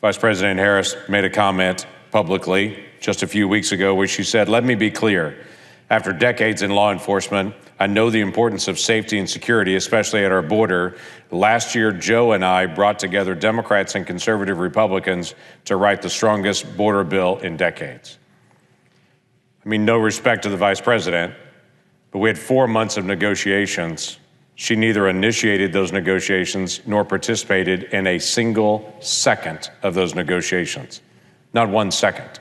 Vice President Harris made a comment publicly just a few weeks ago where she said, "Let me be clear. After decades in law enforcement, I know the importance of safety and security, especially at our border. Last year, Joe and I brought together Democrats and conservative Republicans to write the strongest border bill in decades." I mean, no respect to the vice president, but we had 4 months of negotiations. She neither initiated those negotiations nor participated in a single second of those negotiations. Not 1 second.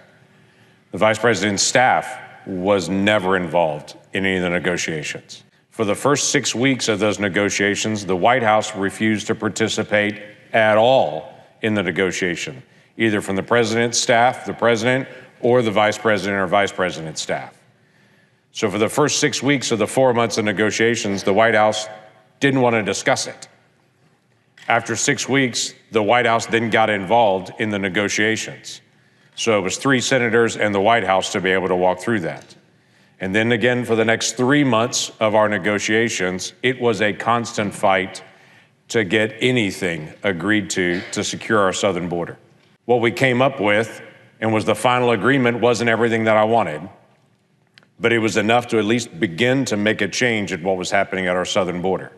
The vice president's staff was never involved in any of the negotiations. For the first 6 weeks of those negotiations, the White House refused to participate at all in the negotiation, either from the president's staff, the president, or the vice president or vice president's staff. So for the first 6 weeks of the 4 months of negotiations, the White House didn't want to discuss it. After 6 weeks, the White House then got involved in the negotiations. So it was 3 senators and the White House to be able to walk through that. And then again, for the next 3 months of our negotiations, it was a constant fight to get anything agreed to secure our southern border. What we came up with and was the final agreement wasn't everything that I wanted, but it was enough to at least begin to make a change at what was happening at our southern border.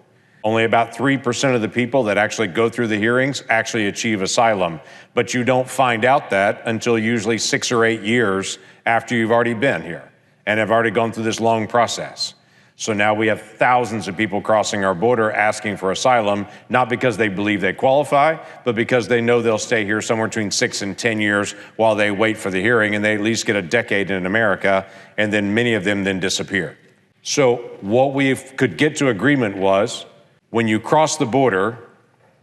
Only about 3% of the people that actually go through the hearings actually achieve asylum, but you don't find out that until usually 6 or 8 years after you've already been here and have already gone through this long process. So now we have thousands of people crossing our border asking for asylum, not because they believe they qualify, but because they know they'll stay here somewhere between 6 and 10 years while they wait for the hearing, and they at least get a decade in America, and then many of them then disappear. So what we could get to agreement was, when you cross the border,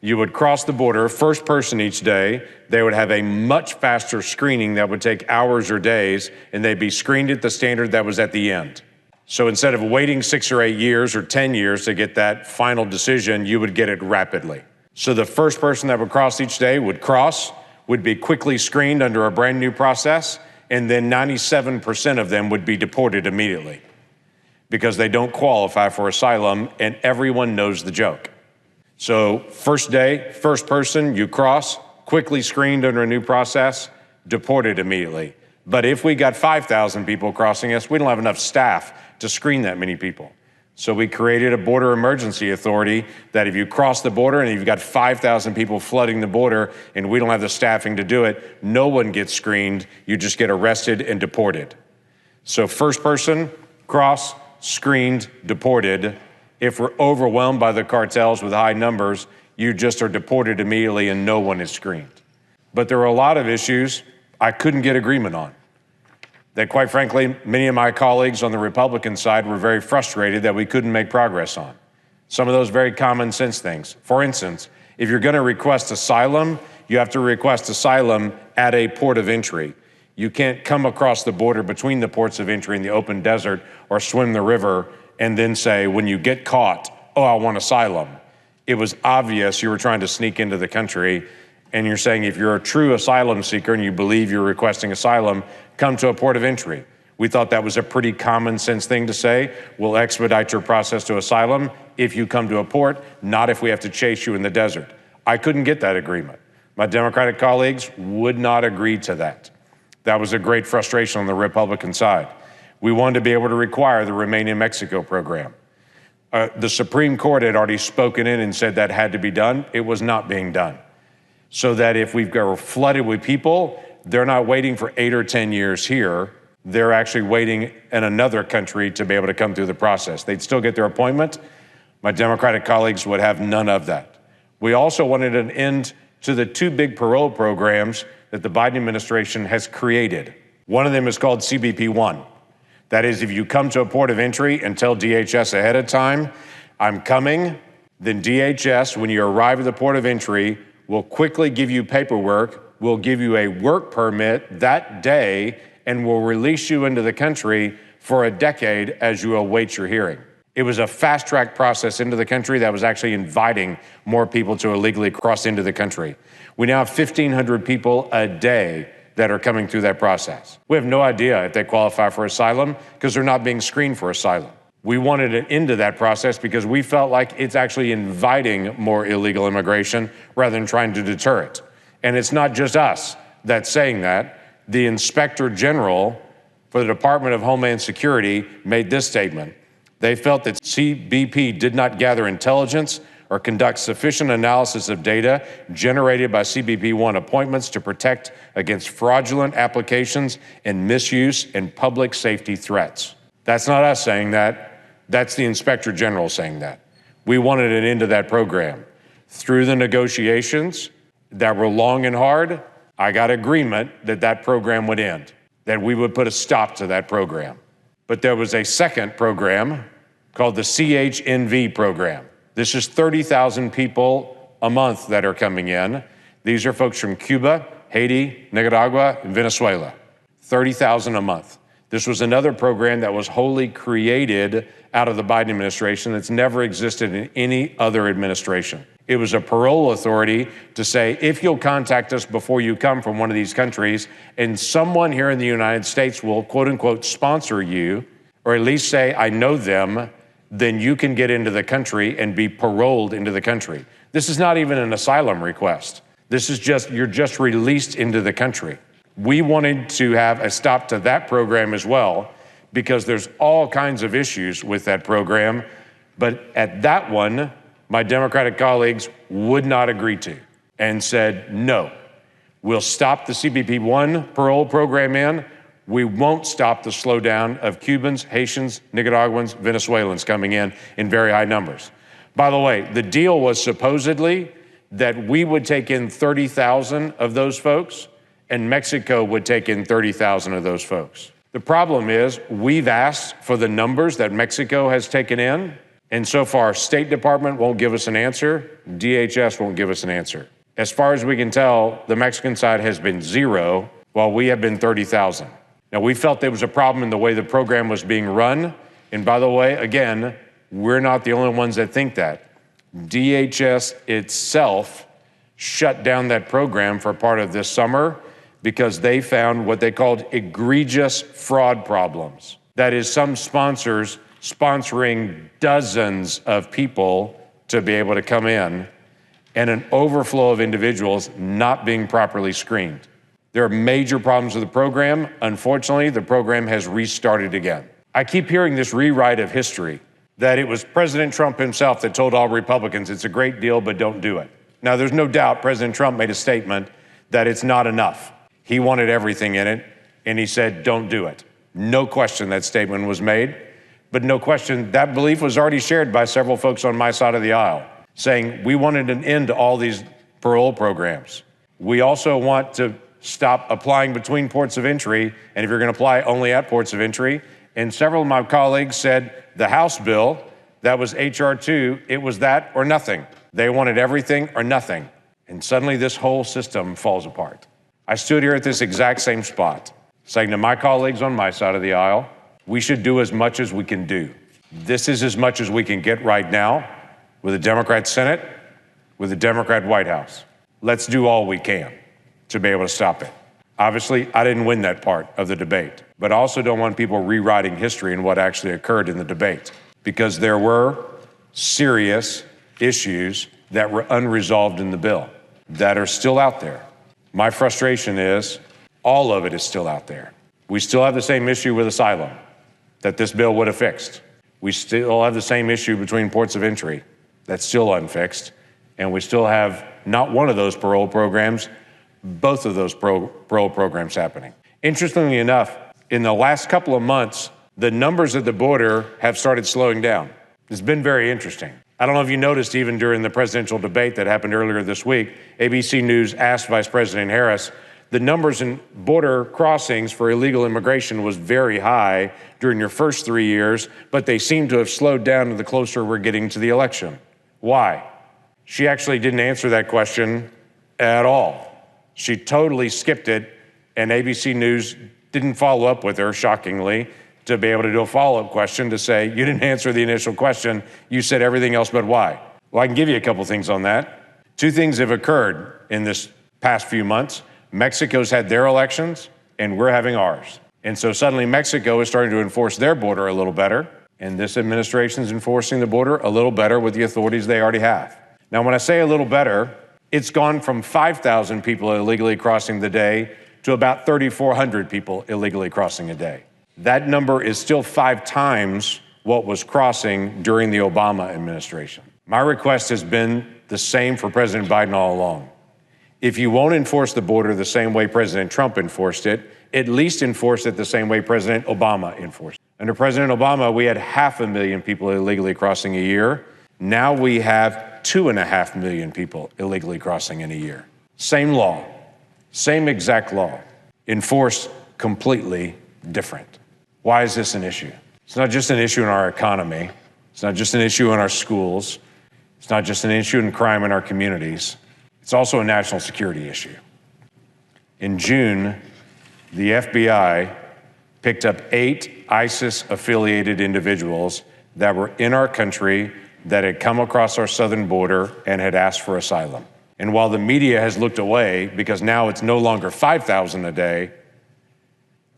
you would cross the border, first person each day. They would have a much faster screening that would take hours or days, and they'd be screened at the standard that was at the end. So instead of waiting 6 or 8 years or 10 years to get that final decision, you would get it rapidly. So the first person that would cross each day would be quickly screened under a brand new process, and then 97% of them would be deported immediately because they don't qualify for asylum, and everyone knows the joke. So first day, first person, you cross, quickly screened under a new process, deported immediately. But if we got 5,000 people crossing us, we don't have enough staff to screen that many people. So we created a border emergency authority that if you cross the border and you've got 5,000 people flooding the border and we don't have the staffing to do it, no one gets screened, you just get arrested and deported. So first person, cross, screened, deported. If we're overwhelmed by the cartels with high numbers, you just are deported immediately and no one is screened. But there are a lot of issues I couldn't get agreement on, that quite frankly, many of my colleagues on the Republican side were very frustrated that we couldn't make progress on. Some of those very common sense things. For instance, if you're going to request asylum, you have to request asylum at a port of entry. You can't come across the border between the ports of entry in the open desert or swim the river and then say, when you get caught, oh, I want asylum. It was obvious you were trying to sneak into the country, and you're saying if you're a true asylum seeker and you believe you're requesting asylum, come to a port of entry. We thought that was a pretty common sense thing to say. We'll expedite your process to asylum if you come to a port, not if we have to chase you in the desert. I couldn't get that agreement. My Democratic colleagues would not agree to that. That was a great frustration on the Republican side. We wanted to be able to require the Remain in Mexico program. The Supreme Court had already spoken in and said that had to be done. It was not being done. So that if we've got flooded with people, they're not waiting for 8 or 10 years here. They're actually waiting in another country to be able to come through the process. They'd still get their appointment. My Democratic colleagues would have none of that. We also wanted an end to the 2 big parole programs that the Biden administration has created. One of them is called CBP-1. That is, if you come to a port of entry and tell DHS ahead of time, I'm coming, then DHS, when you arrive at the port of entry, will quickly give you paperwork, will give you a work permit that day, and will release you into the country for a decade as you await your hearing. It was a fast-track process into the country that was actually inviting more people to illegally cross into the country. We now have 1,500 people a day that are coming through that process. We have no idea if they qualify for asylum because they're not being screened for asylum. We wanted an end to that process because we felt like it's actually inviting more illegal immigration rather than trying to deter it. And it's not just us that's saying that. The Inspector General for the Department of Homeland Security made this statement. They felt that CBP did not gather intelligence or conduct sufficient analysis of data generated by CBP-1 appointments to protect against fraudulent applications and misuse and public safety threats. That's not us saying that. That's the Inspector General saying that. We wanted an end to that program. Through the negotiations that were long and hard, I got agreement that that program would end, that we would put a stop to that program. But there was a second program called the CHNV program. This is 30,000 people a month that are coming in. These are folks from Cuba, Haiti, Nicaragua, and Venezuela. 30,000 a month. This was another program that was wholly created out of the Biden administration that's never existed in any other administration. It was a parole authority to say, if you'll contact us before you come from one of these countries, and someone here in the United States will, quote unquote, sponsor you, or at least say, I know them, then you can get into the country and be paroled into the country. This is not even an asylum request. This is just, you're just released into the country. We wanted to have a stop to that program as well, because there's all kinds of issues with that program. But at that one, my Democratic colleagues would not agree to and said, no, we'll stop the CBP-1 parole program in. We won't stop the slowdown of Cubans, Haitians, Nicaraguans, Venezuelans coming in very high numbers. By the way, the deal was supposedly that we would take in 30,000 of those folks and Mexico would take in 30,000 of those folks. The problem is we've asked for the numbers that Mexico has taken in, and so far, State Department won't give us an answer, DHS won't give us an answer. As far as we can tell, the Mexican side has been 0, while we have been 30,000. Now, we felt there was a problem in the way the program was being run, and by the way, again, we're not the only ones that think that. DHS itself shut down that program for part of this summer because they found what they called egregious fraud problems. That is, some sponsors sponsoring dozens of people to be able to come in, and an overflow of individuals not being properly screened. There are major problems with the program. Unfortunately, the program has restarted again. I keep hearing this rewrite of history, that it was President Trump himself that told all Republicans it's a great deal, but don't do it. Now, there's no doubt President Trump made a statement that it's not enough. He wanted everything in it, and he said, don't do it. No question that statement was made. But no question, that belief was already shared by several folks on my side of the aisle, saying we wanted an end to all these parole programs. We also want to stop applying between ports of entry, and if you're going to apply only at ports of entry. And several of my colleagues said the House bill, that was H.R. 2, it was that or nothing. They wanted everything or nothing. And suddenly this whole system falls apart. I stood here at this exact same spot, saying to my colleagues on my side of the aisle, we should do as much as we can do. This is as much as we can get right now with a Democrat Senate, with a Democrat White House. Let's do all we can to be able to stop it. Obviously, I didn't win that part of the debate, but I also don't want people rewriting history and what actually occurred in the debate, because there were serious issues that were unresolved in the bill that are still out there. My frustration is all of it is still out there. We still have the same issue with asylum that this bill would have fixed. We still have the same issue between ports of entry that's still unfixed. And we still have not one of those parole programs, both of those parole programs happening. Interestingly enough, in the last couple of months, the numbers at the border have started slowing down. It's been very interesting. I don't know if you noticed, even during the presidential debate that happened earlier this week, ABC News asked Vice President Harris, the numbers in border crossings for illegal immigration was very high during your first 3 years, but they seem to have slowed down the closer we're getting to the election. Why? She actually didn't answer that question at all. She totally skipped it, and ABC News didn't follow up with her, shockingly, to be able to do a follow-up question to say, you didn't answer the initial question, you said everything else but why. Well, I can give you a couple things on that. 2 things have occurred in this past few months. Mexico's had their elections, and we're having ours. And so suddenly Mexico is starting to enforce their border a little better, and this administration's enforcing the border a little better with the authorities they already have. Now, when I say a little better, It's gone from 5,000 people illegally crossing the day to about 3,400 people illegally crossing a day. That number is still 5 times what was crossing during the Obama administration. My request has been the same for President Biden all along. If you won't enforce the border the same way President Trump enforced it, at least enforce it the same way President Obama enforced it. Under President Obama, we had 500,000 people illegally crossing a year. Now we have 2.5 million people illegally crossing in a year. Same law, same exact law, enforced completely different. Why is this an issue? It's not just an issue in our economy. It's not just an issue in our schools. It's not just an issue in crime in our communities. It's also a national security issue. In June, the FBI picked up 8 ISIS-affiliated individuals that were in our country, that had come across our southern border and had asked for asylum. And while the media has looked away, because now it's no longer 5,000 a day,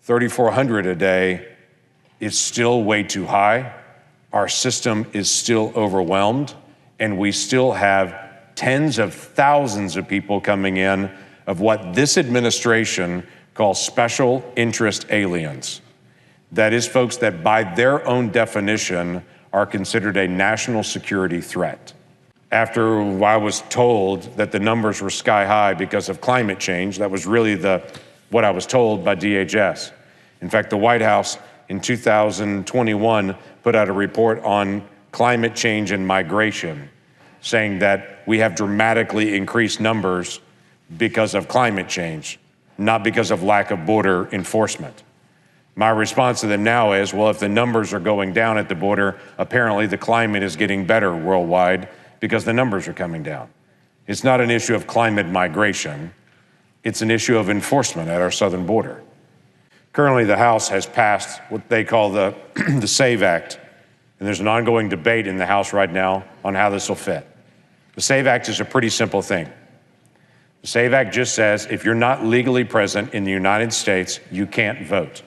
3,400 a day is still way too high. Our system is still overwhelmed, and we still have tens of thousands of people coming in of what this administration calls special interest aliens. That is folks that by their own definition are considered a national security threat. After I was told that the numbers were sky high because of climate change, that was really what I was told by DHS. In fact, the White House in 2021 put out a report on climate change and migration, saying that we have dramatically increased numbers because of climate change, not because of lack of border enforcement. My response to them now is, well, if the numbers are going down at the border, apparently the climate is getting better worldwide because the numbers are coming down. It's not an issue of climate migration. It's an issue of enforcement at our southern border. Currently, the House has passed what they call the SAVE Act, and there's an ongoing debate in the House right now on how this will fit. The SAVE Act is a pretty simple thing. The SAVE Act just says if you're not legally present in the United States, you can't vote.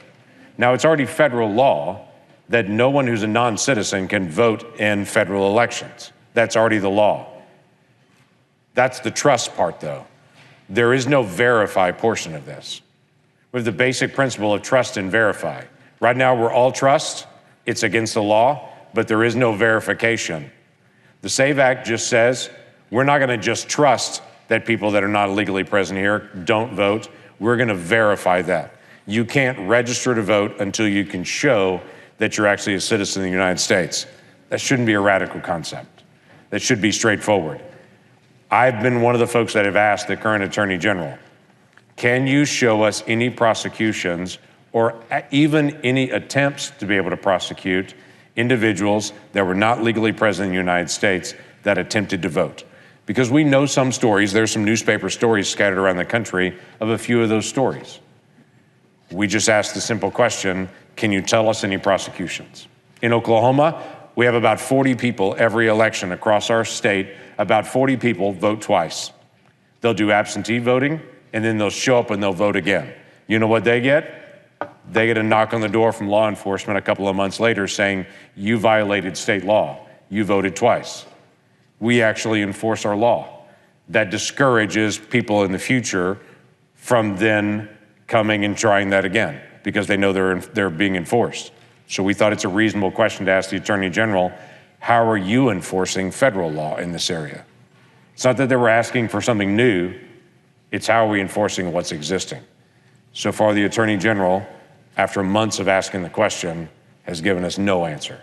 Now, it's already federal law that no one who's a non-citizen can vote in federal elections. That's already the law. That's the trust part, though. There is no verify portion of this. We have the basic principle of trust and verify. Right now, we're all trust. It's against the law, but there is no verification. The SAVE Act just says we're not going to just trust that people that are not legally present here don't vote. We're going to verify that. You can't register to vote until you can show that you're actually a citizen of the United States. That shouldn't be a radical concept. That should be straightforward. I've been one of the folks that have asked the current Attorney General, can you show us any prosecutions or even any attempts to be able to prosecute individuals that were not legally present in the United States that attempted to vote? Because we know some stories, there's some newspaper stories scattered around the country of a few of those stories. We just asked the simple question, can you tell us any prosecutions? In Oklahoma, we have about 40 people every election across our state. About 40 people vote twice. They'll do absentee voting, and then they'll show up and they'll vote again. You know what they get? They get a knock on the door from law enforcement a couple of months later saying, you violated state law. You voted twice. We actually enforce our law. That discourages people in the future from then coming and trying that again because they know they're being enforced. So we thought it's a reasonable question to ask the Attorney General, how are you enforcing federal law in this area? It's not that they were asking for something new, it's how are we enforcing what's existing. So far, the Attorney General, after months of asking the question, has given us no answer.